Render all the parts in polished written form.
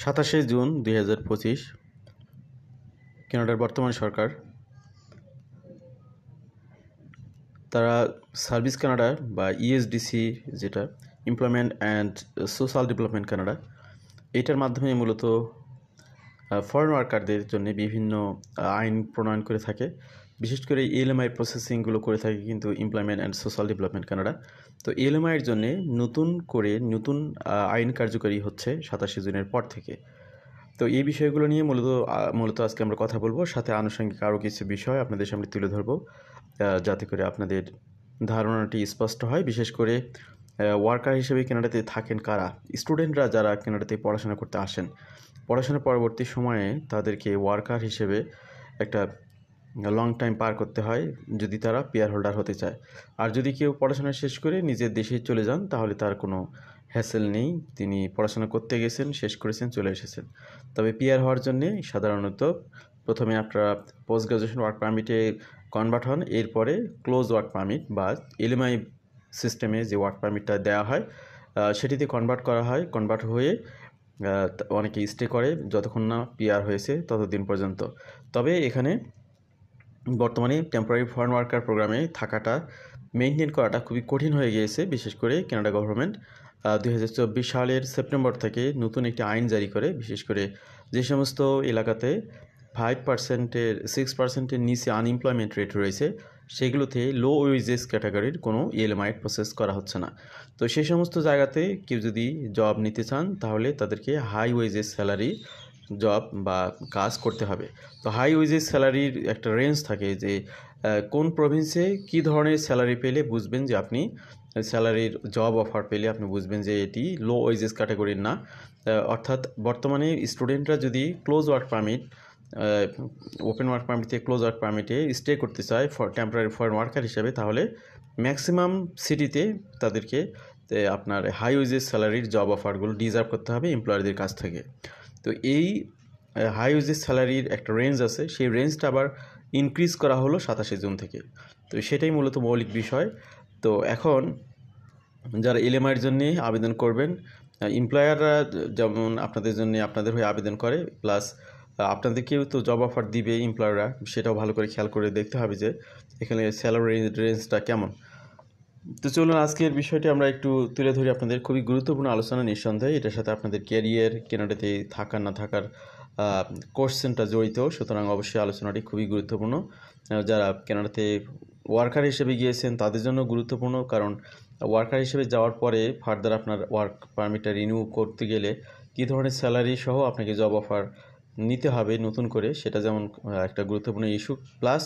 27 June 2025 কানাডার বর্তমান সরকার তারা সার্ভিস কানাডা বা ইএসডিসি যেটা employment and social development Canada এটার মাধ্যমে মূলত ফরেন ওয়ার্কারদের জন্য বিভিন্ন আইন প্রণয়ন করে থাকে। বিশেষ করে এলএমআই প্রসেসিংগুলো করে থাকে কিন্তু employment and social development Canada. তো এলএমআইয়ের জন্য নতুন আইন কার্যকরী হচ্ছে 27 জুনের পর থেকে। তো এই বিষয়গুলো নিয়ে মূলত আজকে আমরা কথা বলবো, সাথে আনুষঙ্গিক আরও কিছু বিষয় আপনাদের সামনে তুলে ধরবো যাতে করে আপনাদের ধারণাটি স্পষ্ট হয়। বিশেষ করে ওয়ার্কার হিসেবে কানাডাতে থাকেন কারা, স্টুডেন্টরা যারা কানাডাতে পড়াশোনা করতে আসেন, পড়াশোনার পরবর্তী সময়ে তাদেরকে ওয়ার্কার হিসেবে একটা লং টাইম পার করতে হয় যদি তারা পিআর হোল্ডার হতে চায়। আর যদি কেউ পড়াশোনা শেষ করে নিজের দেশে চলে যান তাহলে তার কোনো হ্যাসেল নেই, তিনি পড়াশোনা করতে গেছেন, শেষ করেছেন, চলে এসেছেন। তবে পিআর হওয়ার জন্যে সাধারণত প্রথমে আপনারা পোস্ট গ্রাজুয়েশন ওয়ার্ক পারমিটে কনভার্ট হন, এরপরে ক্লোজ ওয়ার্ক পারমিট বা এলএমআই সিস্টেমে যে ওয়ার্ক পারমিটটা দেওয়া হয় সেটিতে কনভার্ট করা হয়। কনভার্ট হয়ে অনেকে স্টে করে যতক্ষণ না পিআর হয়েছে ততদিন পর্যন্ত। তবে এখানে বর্তমানে টেম্পোরারি ফরেন ওয়ার্কার প্রোগ্রামে থাকাটা মেনটেন করাটা খুবই কঠিন হয়ে গিয়েছে। বিশেষ করে কানাডা গভর্নমেন্ট 2024 সালের সেপ্টেম্বর থেকে নতুন একটি আইন জারি করে, বিশেষ করে যে সমস্ত এলাকাতে 6%-এর নিচে আনএমপ্লয়মেন্ট রেট রয়েছে সেগুলোতে লো ওয়েজেস ক্যাটাগরির কোনো ইএলএমআই প্রসেস করা হচ্ছে না। তো সেই সমস্ত জায়গাতে কেউ যদি জব নিতে চান তাহলে তাদেরকে হাই ওয়েজেস স্যালারি জব বা কাজ করতে হবে। তো হাই ওয়েজেস স্যালারির একটা রেঞ্জ থাকে যে কোন প্রভিন্সে কী ধরনের স্যালারি পেলে বুঝবেন যে আপনি স্যালারির জব অফার পেলে আপনি বুঝবেন যে এটি লো ওয়েজেস ক্যাটাগরির না। অর্থাৎ বর্তমানে স্টুডেন্টরা যদি close work permit open work permit থেকে ক্লোজ ওয়ার্ক পারমিটে স্টে করতে চায় টেম্পোরারি ফরেন ওয়ার্কার হিসাবে, তাহলে ম্যাক্সিমাম সিটিতে তাদেরকে আপনার হাই ওয়েজেস স্যালারির জব অফারগুলো ডিজার্ভ করতে হবে এমপ্লয়ারদের কাছ থেকে। তো এই হাই ওয়েজেস স্যালারির একটা রেঞ্জ আছে, সেই রেঞ্জটা আবার ইনক্রিজ করা হলো 27 জুন থেকে। তো সেটাই মূলত মৌলিক বিষয়। তো এখন যারা এলএমআইয়ের জন্যে আবেদন করবেন, এমপ্লয়াররা যেমন আপনাদের হয়ে আবেদন করে, প্লাস আপনাদেরকেও তো জব অফার দিবে এমপ্লয়াররা, সেটাও ভালো করে খেয়াল করে দেখতে হবে যে এখানে স্যালারি রেঞ্জটা কেমন। তো চলুন আজকের বিষয়টি আমরা একটু তুলে ধরি আপনাদের। খুবই গুরুত্বপূর্ণ আলোচনা নিঃসন্দেহে, এটার সাথে আপনাদের ক্যারিয়ার, কানাডাতে থাকার না থাকার কোশ্চেনটা জড়িত, সুতরাং অবশ্যই আলোচনাটি খুবই গুরুত্বপূর্ণ। যারা কানাডাতে ওয়ার্কার হিসেবে গিয়েছেন তাদের জন্য গুরুত্বপূর্ণ, কারণ ওয়ার্কার হিসেবে যাওয়ার পরে ফার্দার আপনার ওয়ার্ক পারমিটটা রিনিউ করতে গেলে কী ধরনের স্যালারি সহ আপনাকে জব অফার নিতে হবে নতুন করে, সেটা যেমন একটা গুরুত্বপূর্ণ ইস্যু। প্লাস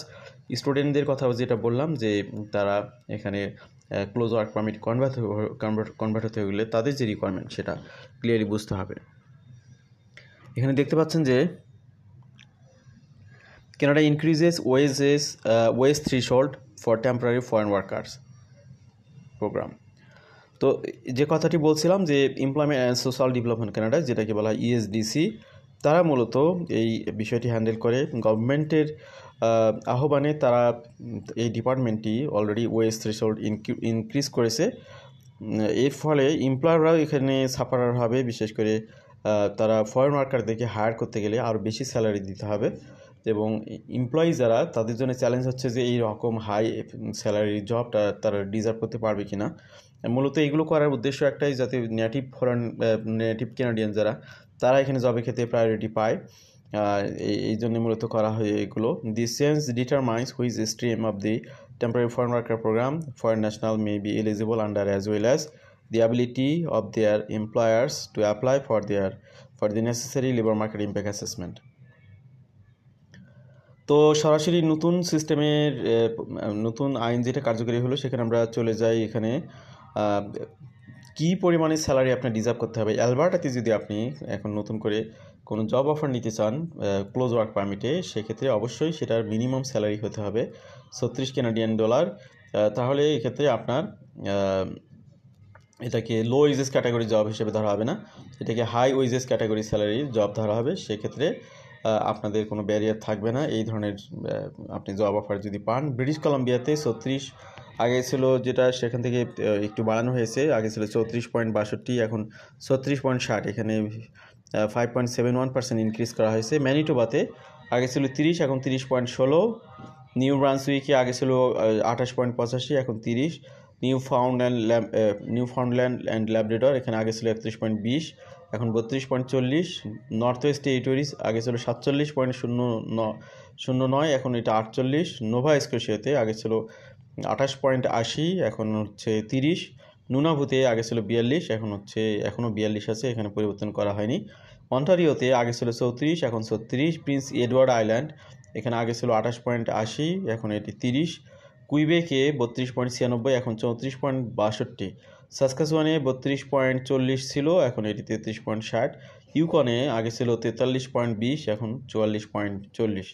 স্টুডেন্টদের কথাও যেটা বললাম যে তারা এখানে ক্লোজ ওয়ার্ক পারমিট কনভার্ট হতে গেলে তাদের যে রিকোয়ারমেন্ট সেটা ক্লিয়ারলি বুঝতে হবে। এখানে দেখতে পাচ্ছেন যে Canada increases wage threshold for temporary foreign workers program. তো যে কথাটি বলছিলাম যে employment and social development Canada, যেটাকে বলা হয় ইএসডিসি, তারা মূলত এই বিষয়টি হ্যান্ডেল করে। গভর্নমেন্টের আহ্বানে তারা এই ডিপার্টমেন্টটি অলরেডি ওয়েজ থ্রেশহোল্ড ইনক্রিজ করেছে। এর ফলে এমপ্লয়াররাও এখানে সাফারার হবে। বিশেষ করে তারা ফরেন ওয়ার্কারদেরকে হায়ার করতে গেলে আরও বেশি স্যালারি দিতে হবে, এবং এমপ্লয়ি যারা তাদের জন্য চ্যালেঞ্জ হচ্ছে যে এই রকম হাই স্যালারির জবটা তারা ডিজার্ভ করতে পারবে কি না। মূলত এইগুলো করার উদ্দেশ্য একটাই, যাতে নেটিভ কানাডিয়ান যারা তারা এখানে জবের ক্ষেত্রে প্রায়োরিটি পায়। এই জন্য মূলত করা হয় এগুলো। This change determines which stream of the temporary foreign worker programme foreign national may be eligible under, as well as the ability of their employers to apply for the necessary labor market impact assessment. তো সরাসরি নতুন সিস্টেমের নতুন আইন যেটা কার্যকরী হলো সেখানে আমরা চলে যাই। এখানে কী পরিমাণে স্যালারি আপনার ডিজার্ভ করতে হবে। অ্যালবার্টাতে যদি আপনি এখন নতুন করে কোনো জব অফার নিতে চান ক্লোজ ওয়ার্ক পারমিটে, সেক্ষেত্রে অবশ্যই সেটার মিনিমাম স্যালারি হতে হবে 36 কানাডিয়ান ডলার। তাহলে এক্ষেত্রে আপনার এটাকে লো ওয়েজেস ক্যাটাগরি জব হিসেবে ধরা হবে না, এটাকে হাই ওয়েজেস ক্যাটাগরি স্যালারির জব ধরা হবে। সেক্ষেত্রে আপনাদের কোনো ব্যারিয়ার থাকবে না এই ধরনের আপনি জব অফার যদি পান। ব্রিটিশ কলাম্বিয়াতে 36 আগে ছিল, যেটা সেখান থেকে একটু বাড়ানো হয়েছে, আগে ছিল 34.62, এখন 36.60। এখানে 5.71% ইনক্রিজ করা হয়েছে। ম্যানিটোবাতে আগে ছিল 30, এখন 30.16। নিউ ব্রান্সউইকে আগে ছিল 28.85, এখন 30। নিউফাউন্ডল্যান্ড অ্যান্ড ল্যাব্রাডর এখানে আগে ছিল 31.20, এখন 32.40। নর্থ ওয়েস্ট টেরিটরিজ আগে ছিল 47.09, এখন এটা 48। নোভা স্কোশিয়াতে আগে ছিল 28.80, এখন হচ্ছে 30। নুনাভুতে আগে ছিল 42, এখন হচ্ছে এখনও 42 আছে, এখানে পরিবর্তন করা হয়নি। অন্টারিওতে আগে ছিল 34, এখন 36। প্রিন্স এডওয়ার্ড আইল্যান্ড এখানে আগে ছিল 28.80, এখন এটি 30। কুইবেকে 32.96, এখন 34.62। সাসকাচুয়ানে 32.40 ছিল, এখন এটি 33.60। ইউকনে আগে ছিল 43.20, এখন 44.40।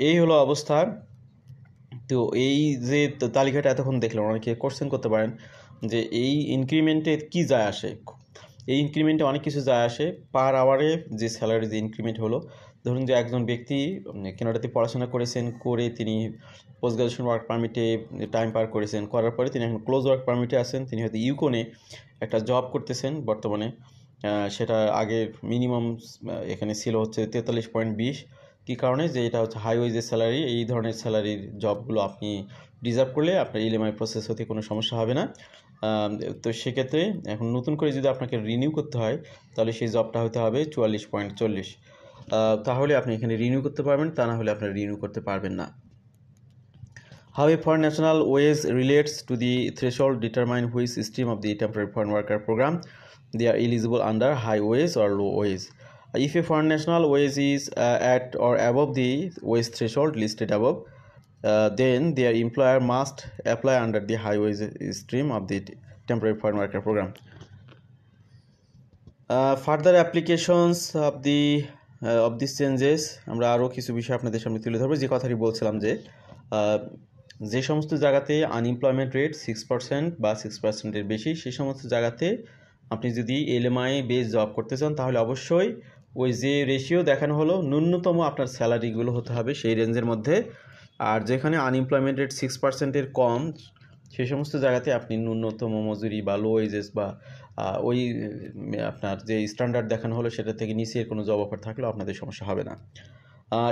এই হলো অবস্থা। তো এই যে তালিকাটা এতক্ষণ দেখলাম, অনেকে কোশ্চেন করতে পারেন যে এই ইনক্রিমেন্টে কি যায় আসে। এই ইনক্রিমেন্টে অনেক কিছু যায় আসে। পার আওয়ারে যে স্যালারি যে ইনক্রিমেন্ট হলো, ধরুন যে একজন ব্যক্তি কানাডাতে পড়াশোনা করেছেন, করে তিনি পোস্ট গ্রাজুয়েশন ওয়ার্ক পারমিটে টাইম পার করেছেন, করার পরে তিনি এখন ক্লোজ ওয়ার্ক পারমিটে আছেন। তিনি হয়তো ইউকনে একটা জব করতেছেন বর্তমানে, সেটা আগে মিনিমাম এখানে ছিল হচ্ছে 43.20। কী কারণে? যে এটা হচ্ছে হাই ওয়েজের স্যালারি। এই ধরনের স্যালারির জবগুলো আপনি ডিজার্ভ করলে আপনার ইএলএমআই প্রসেস হতে কোনো সমস্যা হবে না। তো সেক্ষেত্রে এখন নতুন করে যদি আপনাকে রিনিউ করতে হয়, তাহলে সেই জবটা হতে হবে 44.40। তাহলে আপনি এখানে রিনিউ করতে পারবেন, তা না হলে আপনার রিনিউ করতে পারবেন না। How a foreign national wage relates to the threshold determine which stream of the temporary foreign worker program they are eligible under, high wage or low wage. If a foreign national wage is at or above the wage threshold listed above, then their employer must apply under the high wage stream of the temporary foreign worker program. Further applications of these changes, আমরা আরও কিছু বিষয় আপনাদের সামনে তুলে ধরবো। যে কথাটি বলছিলাম যে সমস্ত জায়গাতে আনএমপ্লয়মেন্ট রেট 6% বা 6%-এর বেশি, সেই সমস্ত জায়গাতে আপনি যদি এলএমআই বেস জব করতে চান, তাহলে অবশ্যই ওই যে রেশিও দেখানো হলো ন্যূনতম আপনার স্যালারিগুলো হতে হবে সেই রেঞ্জের মধ্যে। আর যেখানে আনএমপ্লয়মেন্ট রেট 6%-এর কম, সেই সমস্ত জায়গাতে আপনি ন্যূনতম মজুরি বা লো ওয়েজেস বা ওই আপনার যে স্ট্যান্ডার্ড দেখানো হলো সেটা থেকে নিচের কোনো জব অফার থাকলেও আপনাদের সমস্যা হবে না।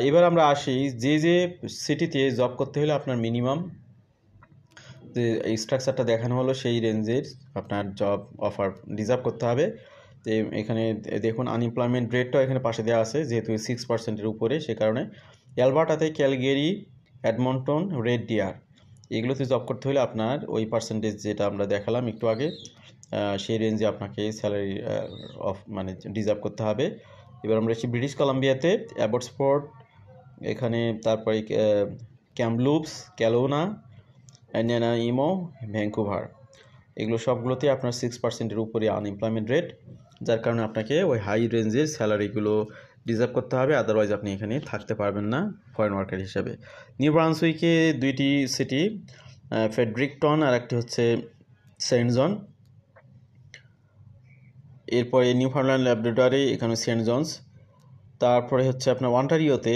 এবার আমরা আসি যে সিটিতে জব করতে হলে আপনার মিনিমাম যে স্ট্রাকচারটা দেখানো হলো সেই রেঞ্জের আপনার জব অফার ডিজার্ভ করতে হবে। তো এখানে দেখুন আনএমপ্লয়মেন্ট রেটটাও এখানে পাশে দেওয়া আছে, যেহেতু 6%-এর উপরে, সে কারণে অ্যালবার্টাতে, ক্যালগেরি, এডমন্টন, রেড ডিয়ার এগুলোতে জব করতে হলে আপনার ওই পার্সেন্টেজ যেটা আমরা দেখালাম একটু আগে, সেই রেঞ্জে আপনাকে স্যালারি মানে ডিজার্ভ করতে হবে। এবার আমরা এসেছি ব্রিটিশ কলাম্বিয়াতে, অ্যাবটসফোর্ড, এখানে তারপরে ক্যামলুপস, ক্যালোনা, ন্যানাইমো, ভ্যাঙ্কুভার, এগুলো সবগুলোতে আপনার 6%-এর উপরে আনএমপ্লয়মেন্ট রেট, যার কারণে আপনাকে ওই হাই রেঞ্জের স্যালারিগুলো ডিজার্ভ করতে হবে, আদারওয়াইজ আপনি এখানে থাকতে পারবেন না ফরেন ওয়ার্কার হিসাবে। নিউ ব্রান্সউইকে দুইটি সিটি, ফ্রেডরিকটন আর একটি হচ্ছে সেন্ট জন। এরপরে নিউফাউন্ডল্যান্ড ল্যাব্রাডরে এখানে সেন্ট জনস। তারপরে হচ্ছে আপনার অন্টারিওতে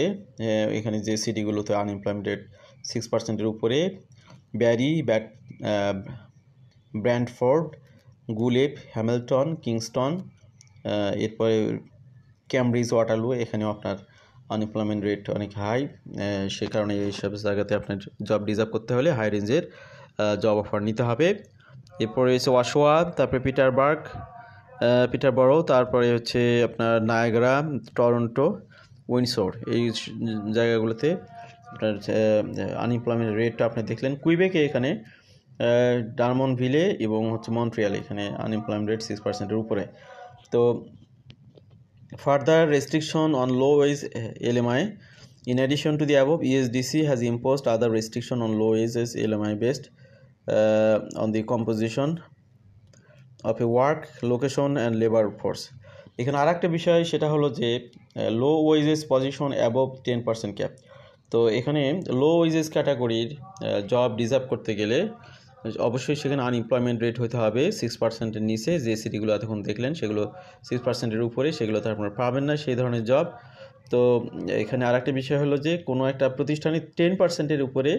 এখানে যে সিটিগুলোতে আনএমপ্লয়মেন্ট রেট 6%-এর উপরে, ব্যারি, ব্র্যান্ডফোর্ড, গুলেপ, হ্যামিল্টন, কিংস্টন, এরপরে ক্যামব্রিজ, ওয়াটারলু, এখানেও আপনার আনএমপ্লয়মেন্ট রেট অনেক হাই। সে কারণে এইসব জায়গাতে আপনার জব ডিজার্ভ করতে হলে হাই রেঞ্জের জব অফার নিতে হবে। এরপরে হচ্ছে ওয়াশোয়া, তারপরে পিটারবরো, তারপরে হচ্ছে আপনার নায়াগ্রা, টরন্টো, উইন্ডসোর, এই জায়গাগুলোতে আপনার আনএমপ্লয়মেন্ট রেটটা আপনি দেখলেন। কুইবেকে এখানে ডারমনভিলে এবং হচ্ছে মন্ট্রিয়াল, এখানে আনএমপ্লয়মেন্ট রেট 6%-এর উপরে। তো further restriction on low wedge LMI, in addition to the above, ESDC has imposed other restriction on low wages LMI based on the composition of a work, location and labor force. এখানে আর একটা বিষয়, সেটা হলো যে low wages position above 10% cap. তো এখানে low wages ক্যাটাগরির job deserve করতে গেলে অবশ্যই সেখানে আনএমপ্লয়মেন্ট রেট হতে হবে 6%-এর নিচে। যে সিটিগুলো এতক্ষণ দেখলেন সেগুলো 6%-এর উপরে, সেগুলোতে আপনারা পাবেন না সেই ধরনের জব। তো এখানে আরেকটা বিষয় হলো যে কোনো একটা প্রতিষ্ঠানে 10%-এর উপরে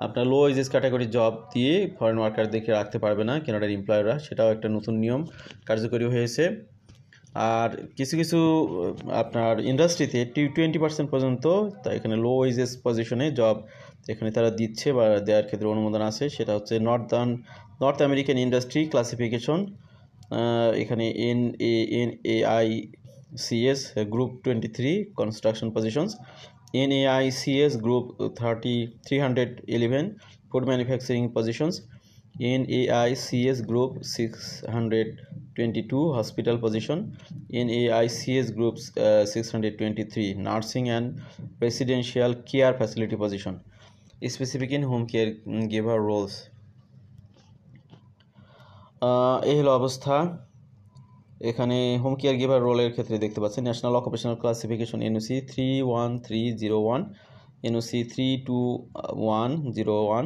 আপনার লো ওয়েজেস ক্যাটাগরির জব দিয়ে ফরেন ওয়ার্কারদেরকে রাখতে পারবে না কানাডার এমপ্লয়াররা, সেটাও একটা নতুন নিয়ম কার্যকরী হয়েছে। আর কিছু কিছু আপনার ইন্ডাস্ট্রিতে 20% পর্যন্ত তা এখানে লো ওয়েজেস পজিশনে জব এখানে তারা দিচ্ছে বা দেওয়ার ক্ষেত্রে অনুমোদন আছে। সেটা হচ্ছে নর্থ আমেরিকান ইন্ডাস্ট্রি ক্লাসিফিকেশন, এখানে NAICS group 23 construction positions, NAICS group 311 food manufacturing positions, NAICS group 622 hospital position, NAICS group 623 nursing and residential care facility position, specific in home care giver roles। এই হলো অবস্থা। এখানে home care giver রোলের ক্ষেত্রে দেখতে পাচ্ছেন national occupational classification NOC 31301, NOC 32101,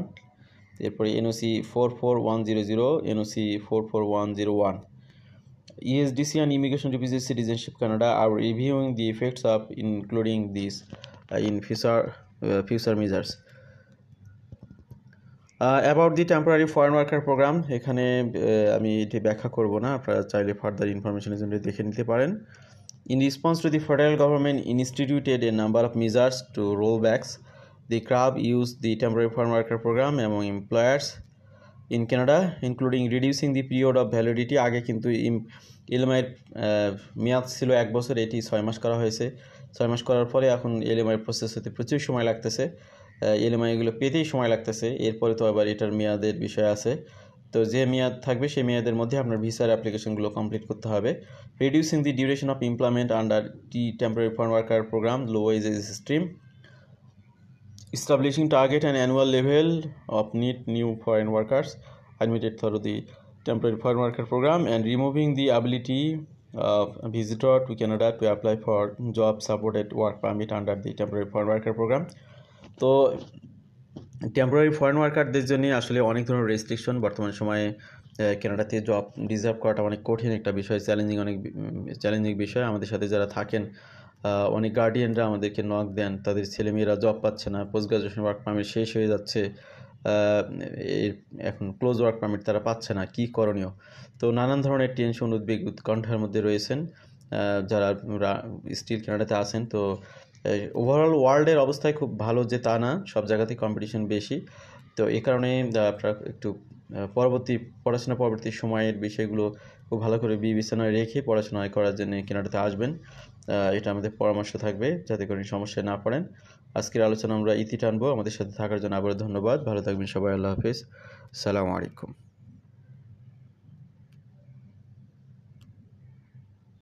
এরপরে NOC 44100, NOC 44101। ESDC and Immigration Refugees Citizenship Canada are reviewing the effects of including these in future measures। About the temporary foreign worker programme, এখানে আমি এটি ব্যাখ্যা করব না, আপনারা চাইলে ফার্দার ইনফরমেশনের জন্য দেখে নিতে পারেন। In response to the federal government instituted a number of measures to roll backs the curb use the temporary foreign worker program among employers in Canada including reducing the period of validity. আগে কিন্তু এলএমআইয়ের মেয়াদ ছিল 1 বছর, এটি 6 মাস করা হয়েছে। 6 মাস করার পরে এখন এলএমআইয়ের প্রসেস হতে প্রচুর সময় লাগতেছে, এলএমআইগুলো পেতেই সময় লাগতেছে। এরপরে তো আবার এটার মেয়াদের বিষয় আছে, তো যে মেয়াদ থাকবে সেই মেয়াদের মধ্যে আপনার ভিসার অ্যাপ্লিকেশনগুলো কমপ্লিট করতে হবে। Reducing the duration of employment under the temporary foreign worker program low wages stream, establishing target and annual level of new foreign workers admitted through the temporary foreign worker program, and removing the ability of a visitor to Canada to apply for job supported work permit under the temporary foreign worker program। তো temporary foreign ওয়ার্কারদের জন্য আসলে অনেক ধরনের restriction বর্তমান সময়ে কানাডাতে job reserve করাটা অনেক কঠিন একটা বিষয়, চ্যালেঞ্জিং বিষয়। আমাদের সাথে যারা থাকেন অনেক গার্ডিয়ানরা আমাদেরকে নক দেন, তাদের ছেলেমেয়েরা জব পাচ্ছে না, পোস্ট গ্রাজুয়েশন ওয়ার্ক পারমিট শেষ হয়ে যাচ্ছে, এখন ক্লোজ ওয়ার্ক পারমিট তারা পাচ্ছে না, কি করণীয়? তো নানান ধরনের টেনশন, উদ্বেগ, উৎকণ্ঠার মধ্যে রয়েছেন যারা স্টিল কানাডাতে আছেন। তো ওভারঅল ওয়ার্ল্ডের অবস্থায় খুব ভালো যে তা না, সব জায়গাতেই কম্পিটিশন বেশি। তো এই কারণে আপনারা একটু পরবর্তী সময়ের বিষয়গুলো খুব ভালো করে বিবেচনায় রেখে পড়াশোনা করার জন্য কানাডাতে আসবেন, এটা আমাদের পরামর্শ থাকবে, যাতে করে সমস্যায় না পড়েন। আজকের আলোচনা আমরা ইতি টানবো। আমাদের সাথে থাকার জন্য আবারও ধন্যবাদ। ভালো থাকবেন সবাই। আল্লাহ হাফিজ। আসসালামু আলাইকুম।